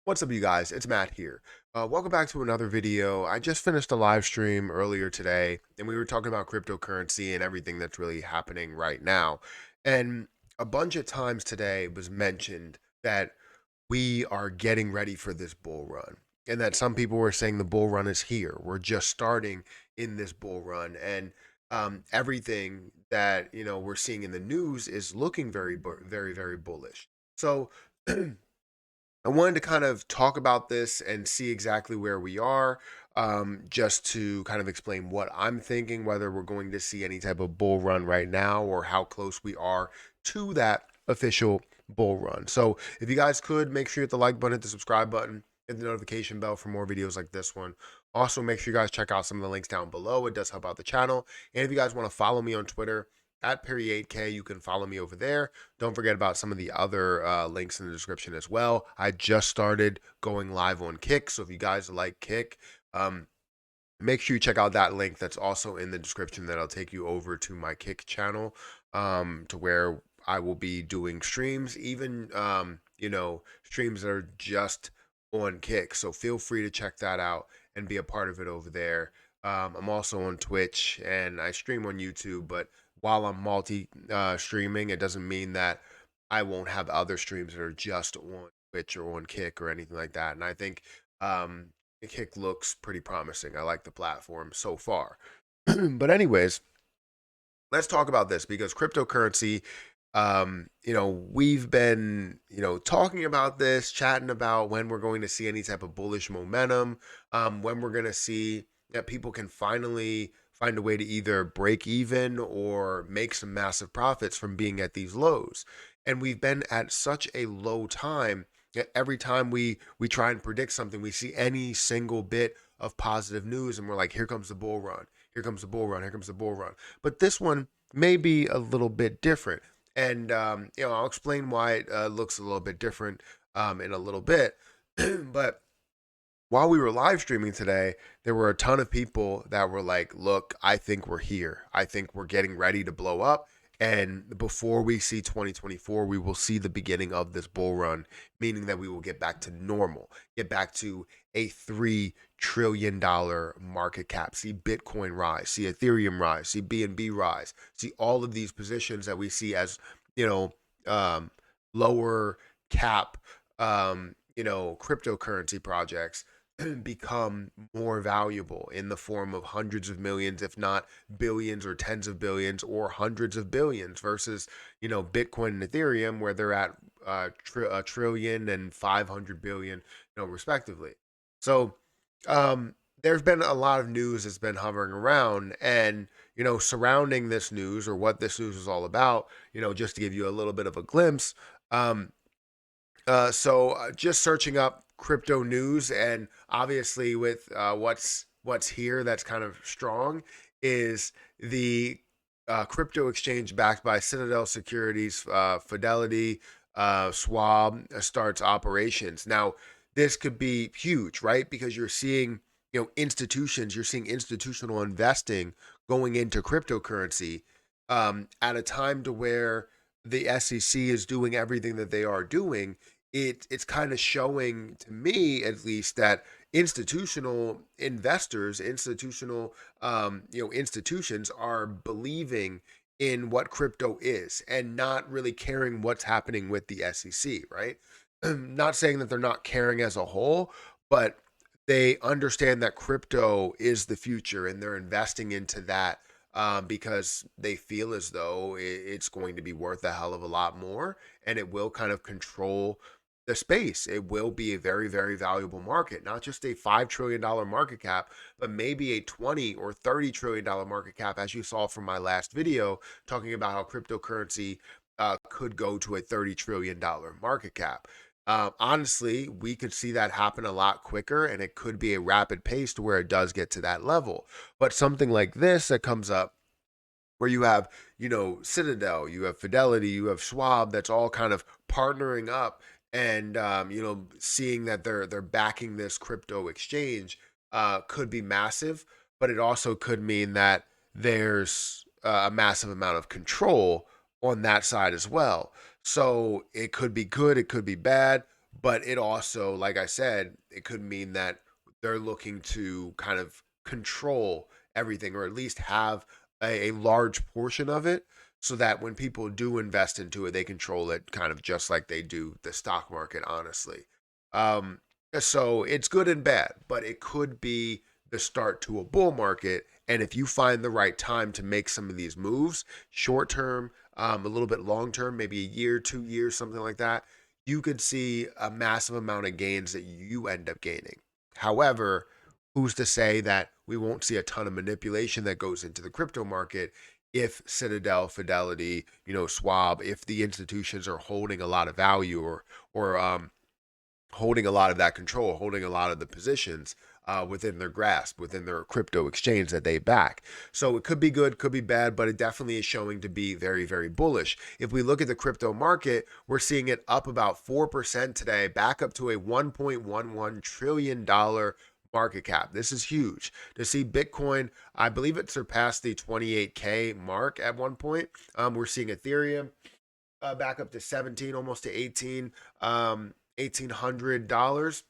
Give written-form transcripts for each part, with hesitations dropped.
What's up, you guys? It's Matt here. Welcome back to another video. I just finished a live stream earlier today, and we were talking about cryptocurrency and everything that's really happening right now. And a bunch of times today was mentioned that we are getting ready for this bull run, and that some people were saying the bull run is here. We're just starting in this bull run, and everything that we're seeing in the news is looking very, very bullish. So. I wanted to kind of talk about this and see exactly where we are, just to kind of explain what I'm thinking, whether we're going to see any type of bull run right now or how close we are to that official bull run. So, if you guys could make sure you hit the like button, hit the subscribe button, hit the notification bell for more videos like this one. Also, make sure you guys check out some of the links down below. It does help out the channel. And if you guys want to follow me on Twitter, at Perry8K, you can follow me over there. Don't forget about some of the other links in the description as well. I just started going live on Kick, so if you guys like Kick, make sure you check out that link that's also in the description. That'll take you over to my Kick channel, to where I will be doing streams, even streams that are just on Kick. So feel free to check that out and be a part of it over there. I'm also on Twitch and I stream on YouTube, but while I'm multi streaming, it doesn't mean that I won't have other streams that are just on Twitch or on Kick or anything like that. And I think Kick looks pretty promising. I like the platform so far. But anyways, let's talk about this because cryptocurrency, we've been, talking about this, chatting about when we're going to see any type of bullish momentum, when we're going to see that people can finally find a way to either break even or make some massive profits from being at these lows. And we've been at such a low time that every time we try and predict something, we see any single bit of positive news and we're like, here comes the bull run. Here comes the bull run. Here comes the bull run. But this one may be a little bit different. And, I'll explain why it looks a little bit different in a little bit. But while we were live streaming today, there were a ton of people that were like, look, I think we're here. I think we're getting ready to blow up. And before we see 2024, we will see the beginning of this bull run, meaning that we will get back to normal, get back to a $3 trillion market cap, see Bitcoin rise, see Ethereum rise, see BNB rise, see all of these positions that we see as, you know, um, lower cap, cryptocurrency projects become more valuable in the form of hundreds of millions, if not billions or tens of billions or hundreds of billions versus, Bitcoin and Ethereum where they're at a trillion and 500 billion, respectively. So, there's been a lot of news that's been hovering around and, surrounding this news or what this news is all about, just to give you a little bit of a glimpse. Just searching up crypto news, and obviously with what's here that's kind of strong is the crypto exchange backed by Citadel Securities, Fidelity, Schwab starts operations. Now, this could be huge, right? Because you're seeing institutions, you're seeing institutional investing going into cryptocurrency at a time to where the SEC is doing everything that they are doing. It's kind of showing to me at least that institutional investors, institutional institutions are believing in what crypto is and not really caring what's happening with the SEC, right? Not saying that they're not caring as a whole, but they understand that crypto is the future and they're investing into that, because they feel as though it's going to be worth a hell of a lot more and it will kind of control the space. It will be a very, very valuable market, not just a $5 trillion market cap, but maybe a 20 or $30 trillion market cap, as you saw from my last video talking about how cryptocurrency could go to a $30 trillion market cap. Honestly, we could see that happen a lot quicker and it could be a rapid pace to where it does get to that level. But something like this that comes up where you have, Citadel, you have Fidelity, you have Schwab, that's all kind of partnering up and, seeing that they're backing this crypto exchange, could be massive, but it also could mean that there's a massive amount of control on that side as well. So it could be good, it could be bad, But it also, like I said, it could mean that they're looking to kind of control everything, or at least have a large portion of it, so that when people do invest into it, they control it kind of just like they do the stock market, honestly. Um, so it's good and bad, but it could be the start to a bull market. And if you find the right time to make some of these moves, short term, a little bit long term, maybe a year, 2 years, something like that, you could see a massive amount of gains that you end up gaining. However, who's to say that we won't see a ton of manipulation that goes into the crypto market if Citadel, Fidelity, Schwab, if the institutions are holding a lot of value, or holding a lot of that control, holding a lot of the positions within their grasp, within their crypto exchange that they back. So it could be good, could be bad, but it definitely is showing to be very, very bullish. If we look at the crypto market, we're seeing it up about 4% today, back up to a $1.11 trillion market cap. This is huge. To see Bitcoin, I believe it surpassed the 28K mark at one point. We're seeing Ethereum back up to 17, almost to 18, $1,800.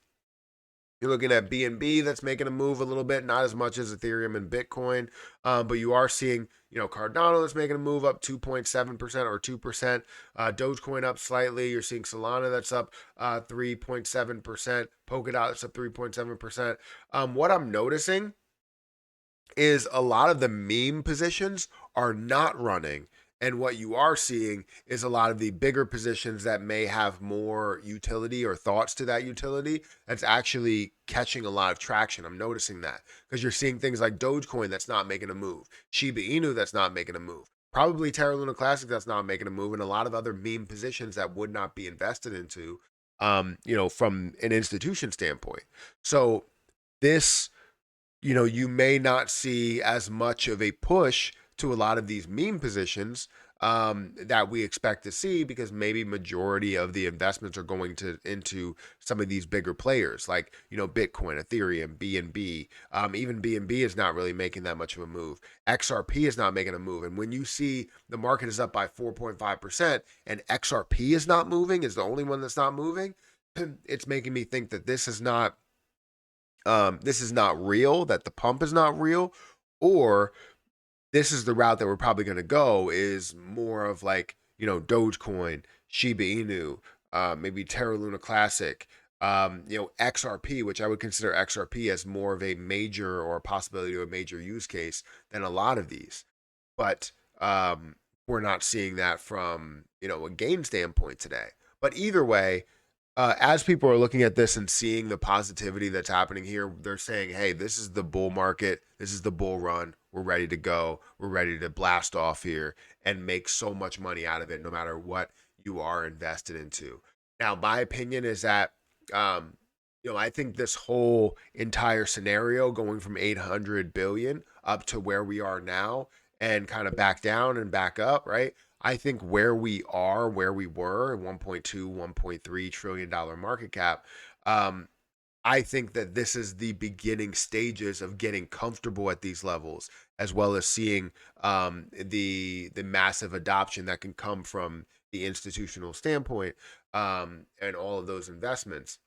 You're looking at BNB that's making a move a little bit, not as much as Ethereum and Bitcoin, but you are seeing, Cardano that's making a move up 2.7% or 2%. Dogecoin up slightly. You're seeing Solana that's up 3.7%. Polkadot that's up 3.7%. What I'm noticing is a lot of the meme positions are not running. And what you are seeing is a lot of the bigger positions that may have more utility or thoughts to that utility that's actually catching a lot of traction. I'm noticing that because you're seeing things like Dogecoin that's not making a move, Shiba Inu that's not making a move, probably Terra Luna Classic that's not making a move, and a lot of other meme positions that would not be invested into, from an institution standpoint. So this, you may not see as much of a push to a lot of these meme positions that we expect to see, because maybe majority of the investments are going to into some of these bigger players like Bitcoin, Ethereum, BNB. Even BNB is not really making that much of a move. XRP is not making a move, and when you see the market is up by 4.5% and XRP is not moving, is the only one that's not moving, it's making me think that this is not real, that the pump is not real, or this is the route that we're probably going to go, is more of like, Dogecoin, Shiba Inu, maybe Terra Luna Classic, XRP, which I would consider XRP as more of a major, or a possibility of a major use case than a lot of these. But we're not seeing that from, a gain standpoint today. But either way, as people are looking at this and seeing the positivity that's happening here, they're saying, hey, this is the bull market. This is the bull run. We're ready to go. We're ready to blast off here and make so much money out of it, no matter what you are invested into. Now, my opinion is that, I think this whole entire scenario going from 800 billion up to where we are now, and kind of back down and back up, right? I think where we are, where we were, 1.2, $1.3 trillion market cap, I think that this is the beginning stages of getting comfortable at these levels, as well as seeing the massive adoption that can come from the institutional standpoint, and all of those investments.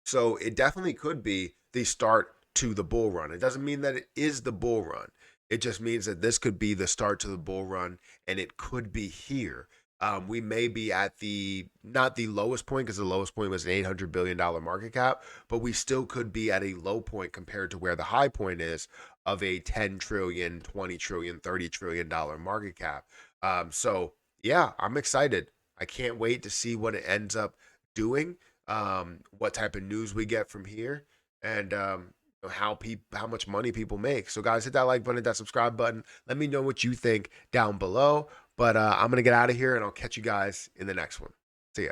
So it definitely could be the start to the bull run. It doesn't mean that it is the bull run. It just means that this could be the start to the bull run, and it could be here. We may be at the not the lowest point, because the lowest point was an $800 billion market cap, but we still could be at a low point compared to where the high point is of a 10 trillion, 20 trillion, $30 trillion market cap. So yeah, I'm excited. I can't wait to see what it ends up doing, what type of news we get from here, and how much money people make. So guys, hit that like button, hit that subscribe button. Let me know what you think down below. But I'm gonna get out of here, and I'll catch you guys in the next one. See ya.